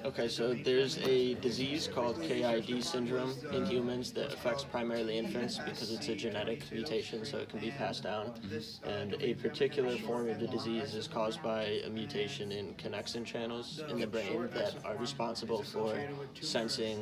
Okay, so there's a disease called KID syndrome in humans that affects primarily infants because it's a genetic mutation, so it can be passed down. And a particular form of the disease is caused by a mutation in connexin channels in the brain that are responsible for sensing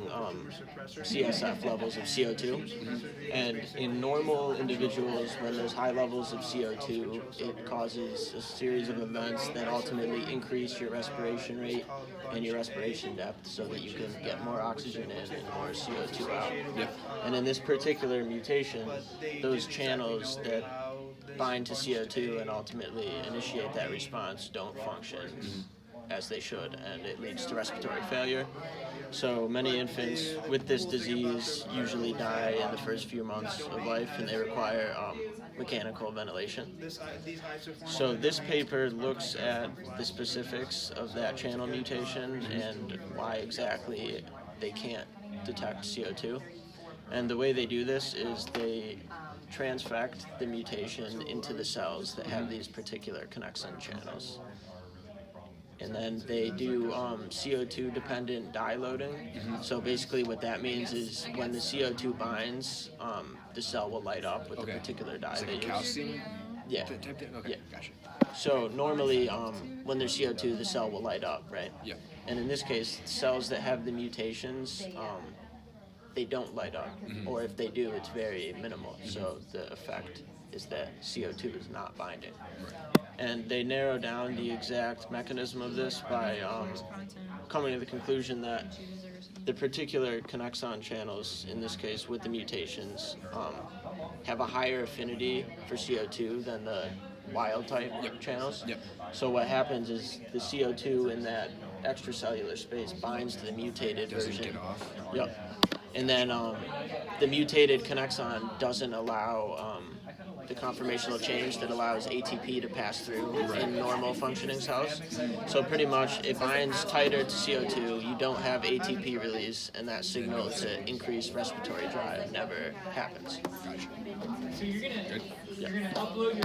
CSF levels of CO2. And in normal individuals, when there's high levels of CO2, it causes a series of events that ultimately increase your respiration rate and your respiration depth so that you can get more oxygen in and more CO2 out. Yep. And in this particular mutation, those channels that bind to CO2 and ultimately initiate that response don't function as they should, and it leads to respiratory failure. So many infants with this disease usually die in the first few months of life, and they require mechanical ventilation. So this paper looks at the specifics of that channel mutation and why exactly they can't detect CO2. And the way they do this is they transfect the mutation into the cells that have these particular connexin channels. And then they do CO2 dependent dye loading. So basically what that means is when the CO2 binds, the cell will light up with a particular dye It's like they a use. calcium Yeah. type thing? Okay, Yeah. gotcha. So normally when there's CO2, the cell will light up, right? Yep. And in this case, cells that have the mutations, they don't light up. Or if they do, it's very minimal. So the effect is that CO2 is not binding. And they narrow down the exact mechanism of this by coming to the conclusion that the particular connexon channels, in this case with the mutations, have a higher affinity for CO2 than the wild type channels. Yep. So what happens is the CO2 in that extracellular space binds to the mutated Doesn't version. get off. Yep. And then the mutated connexon doesn't allow the conformational change that allows ATP to pass through in normal functioning cells. So pretty much it binds tighter to CO2, you don't have ATP release, and that signal to increase respiratory drive never happens. Gotcha. So you're gonna Good. you're gonna upload your